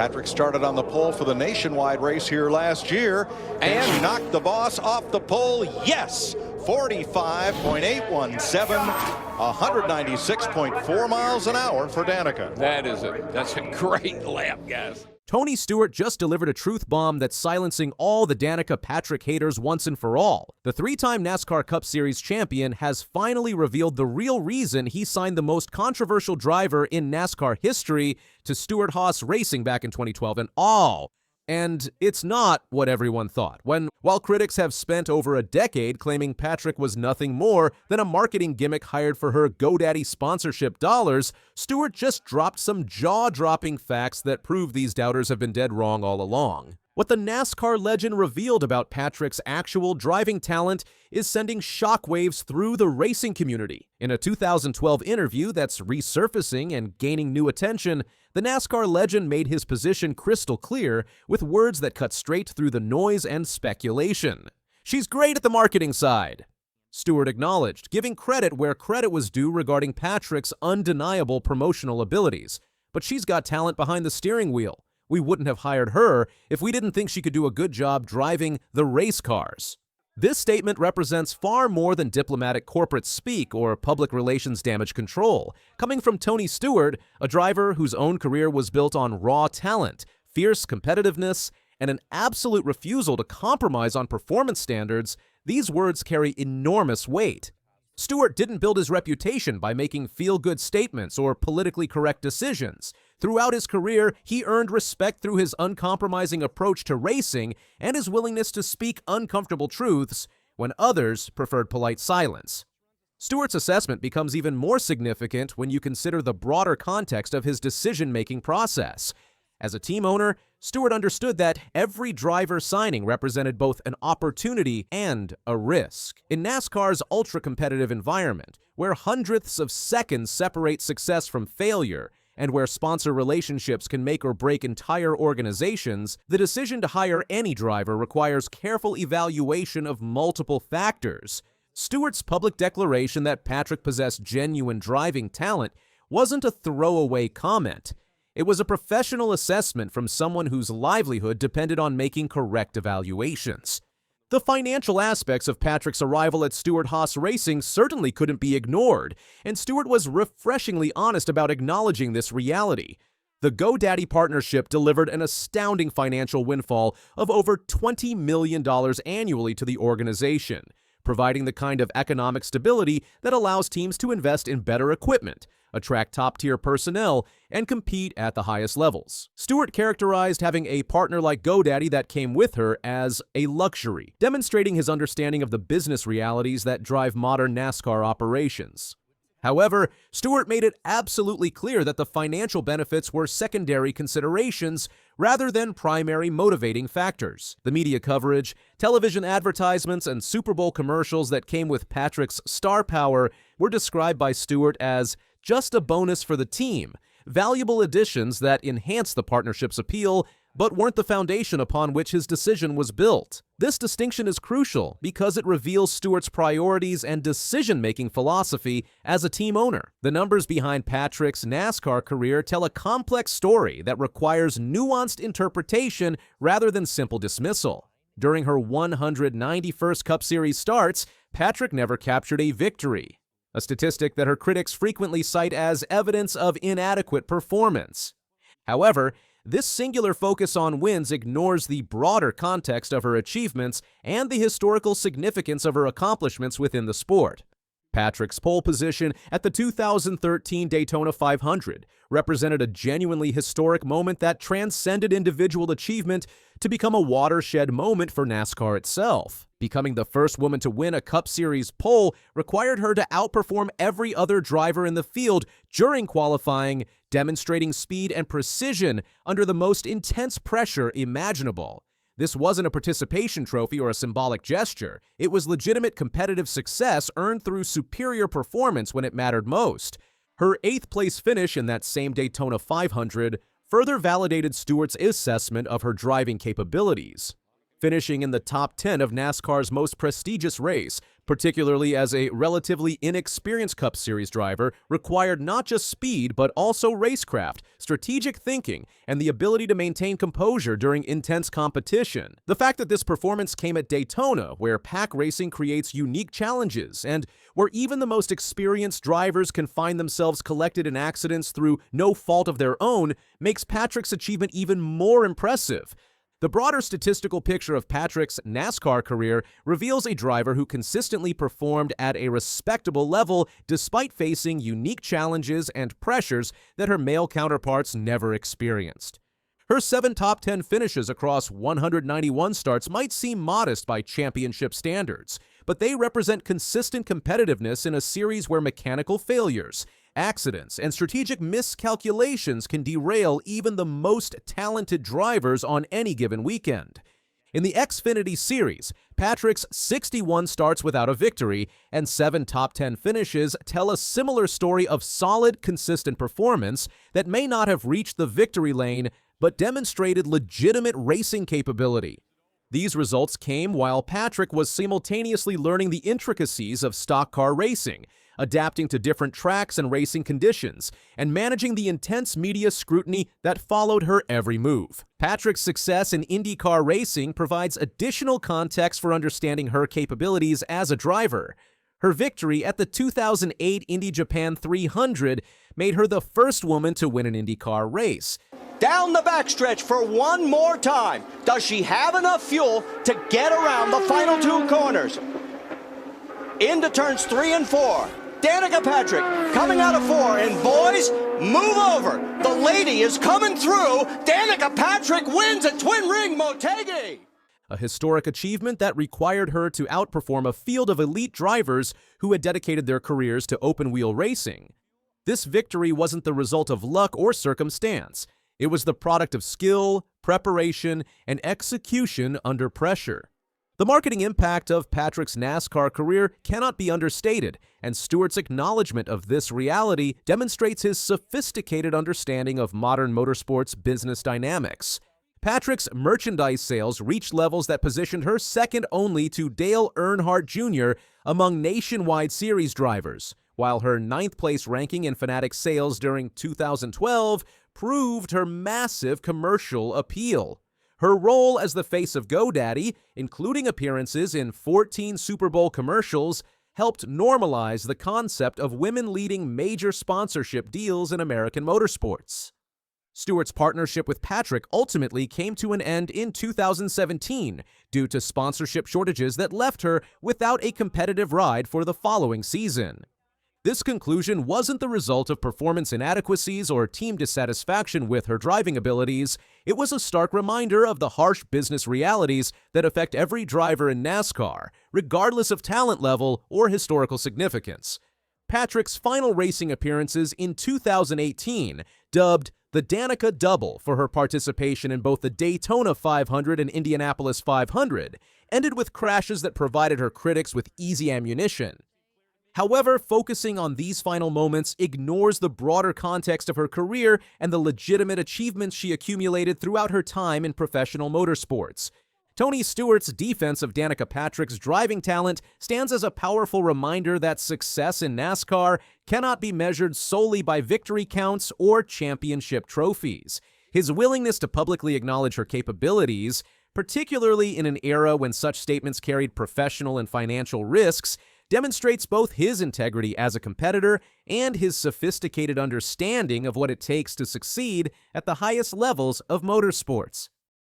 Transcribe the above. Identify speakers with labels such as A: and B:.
A: Patrick started on the pole for the nationwide race here last year and knocked the boss off the pole. Yes, 45.817, 196.4 miles an hour for Danica.
B: That's a great lap, guys.
C: Tony Stewart just delivered a truth bomb that's silencing all the Danica Patrick haters once and for all. The three-time NASCAR Cup Series champion has finally revealed the real reason he signed the most controversial driver in NASCAR history to Stewart-Haas Racing back in 2012 and all. And it's not what everyone thought. While critics have spent over a decade claiming Patrick was nothing more than a marketing gimmick hired for her GoDaddy sponsorship dollars, Stewart just dropped some jaw-dropping facts that prove these doubters have been dead wrong all along. What the NASCAR legend revealed about Patrick's actual driving talent is sending shockwaves through the racing community. In a 2012 interview that's resurfacing and gaining new attention, the NASCAR legend made his position crystal clear with words that cut straight through the noise and speculation. "She's great at the marketing side," Stewart acknowledged, giving credit where credit was due regarding Patrick's undeniable promotional abilities. "But she's got talent behind the steering wheel. We wouldn't have hired her if we didn't think she could do a good job driving the race cars." This statement represents far more than diplomatic corporate speak or public relations damage control. Coming from Tony Stewart, a driver whose own career was built on raw talent, fierce competitiveness, and an absolute refusal to compromise on performance standards, these words carry enormous weight. Stewart didn't build his reputation by making feel-good statements or politically correct decisions. Throughout his career, he earned respect through his uncompromising approach to racing and his willingness to speak uncomfortable truths when others preferred polite silence. Stewart's assessment becomes even more significant when you consider the broader context of his decision-making process. As a team owner, Stewart understood that every driver signing represented both an opportunity and a risk. In NASCAR's ultra-competitive environment, where hundredths of seconds separate success from failure, and where sponsor relationships can make or break entire organizations, the decision to hire any driver requires careful evaluation of multiple factors. Stewart's public declaration that Patrick possessed genuine driving talent wasn't a throwaway comment. It was a professional assessment from someone whose livelihood depended on making correct evaluations. The financial aspects of Patrick's arrival at Stewart-Haas Racing certainly couldn't be ignored, and Stewart was refreshingly honest about acknowledging this reality. The GoDaddy partnership delivered an astounding financial windfall of over $20 million annually to the organization, providing the kind of economic stability that allows teams to invest in better equipment, attract top-tier personnel, and compete at the highest levels. Stewart characterized having a partner like GoDaddy that came with her as a luxury, demonstrating his understanding of the business realities that drive modern NASCAR operations. However, Stewart made it absolutely clear that the financial benefits were secondary considerations rather than primary motivating factors. The media coverage, television advertisements, and Super Bowl commercials that came with Patrick's star power were described by Stewart as just a bonus for the team, valuable additions that enhanced the partnership's appeal, but weren't the foundation upon which his decision was built. This distinction is crucial because it reveals Stewart's priorities and decision-making philosophy as a team owner. The numbers behind Patrick's NASCAR career tell a complex story that requires nuanced interpretation rather than simple dismissal. During her 191st Cup Series starts, Patrick never captured a victory, a statistic that her critics frequently cite as evidence of inadequate performance. However, this singular focus on wins ignores the broader context of her achievements and the historical significance of her accomplishments within the sport. Patrick's pole position at the 2013 Daytona 500 represented a genuinely historic moment that transcended individual achievement to become a watershed moment for NASCAR itself. Becoming the first woman to win a Cup Series pole required her to outperform every other driver in the field during qualifying, demonstrating speed and precision under the most intense pressure imaginable. This wasn't a participation trophy or a symbolic gesture. It was legitimate competitive success earned through superior performance when it mattered most. Her 8th place finish in that same Daytona 500 further validated Stewart's assessment of her driving capabilities. finishing in the top 10 of NASCAR's most prestigious race, particularly as a relatively inexperienced Cup Series driver, required not just speed but also racecraft, strategic thinking, and the ability to maintain composure during intense competition. The fact that this performance came at Daytona, where pack racing creates unique challenges, and where even the most experienced drivers can find themselves collected in accidents through no fault of their own, makes Patrick's achievement even more impressive. The broader statistical picture of Patrick's NASCAR career reveals a driver who consistently performed at a respectable level despite facing unique challenges and pressures that her male counterparts never experienced. Her 7 top 10 finishes across 191 starts might seem modest by championship standards, but they represent consistent competitiveness in a series where mechanical failures, accidents, and strategic miscalculations can derail even the most talented drivers on any given weekend. In the Xfinity Series, Patrick's 61 starts without a victory and 7 top 10 finishes tell a similar story of solid, consistent performance that may not have reached the victory lane but demonstrated legitimate racing capability. These results came while Patrick was simultaneously learning the intricacies of stock car racing, adapting to different tracks and racing conditions, and managing the intense media scrutiny that followed her every move. Patrick's success in IndyCar racing provides additional context for understanding her capabilities as a driver. Her victory at the 2008 Indy Japan 300 made her the first woman to win an IndyCar race.
D: Down the backstretch for one more time. Does she have enough fuel to get around the final 2 corners? Into turns 3 and 4. Danica Patrick coming out of 4, and boys, move over. The lady is coming through. Danica Patrick wins at Twin Ring Motegi.
C: A historic achievement that required her to outperform a field of elite drivers who had dedicated their careers to open-wheel racing. This victory wasn't the result of luck or circumstance. It was the product of skill, preparation, and execution under pressure. The marketing impact of Patrick's NASCAR career cannot be understated, and Stewart's acknowledgement of this reality demonstrates his sophisticated understanding of modern motorsports business dynamics. Patrick's merchandise sales reached levels that positioned her second only to Dale Earnhardt Jr. among nationwide series drivers, while her 9th-place ranking in Fanatics sales during 2012 proved her massive commercial appeal. Her role as the face of GoDaddy, including appearances in 14 Super Bowl commercials, helped normalize the concept of women leading major sponsorship deals in American motorsports. Stewart's partnership with Patrick ultimately came to an end in 2017 due to sponsorship shortages that left her without a competitive ride for the following season. This conclusion wasn't the result of performance inadequacies or team dissatisfaction with her driving abilities. It was a stark reminder of the harsh business realities that affect every driver in NASCAR, regardless of talent level or historical significance. Patrick's final racing appearances in 2018, dubbed the Danica Double for her participation in both the Daytona 500 and Indianapolis 500, ended with crashes that provided her critics with easy ammunition. However, focusing on these final moments ignores the broader context of her career and the legitimate achievements she accumulated throughout her time in professional motorsports. Tony Stewart's defense of Danica Patrick's driving talent stands as a powerful reminder that success in NASCAR cannot be measured solely by victory counts or championship trophies. His willingness to publicly acknowledge her capabilities, particularly in an era when such statements carried professional and financial risks, demonstrates both his integrity as a competitor and his sophisticated understanding of what it takes to succeed at the highest levels of motorsports.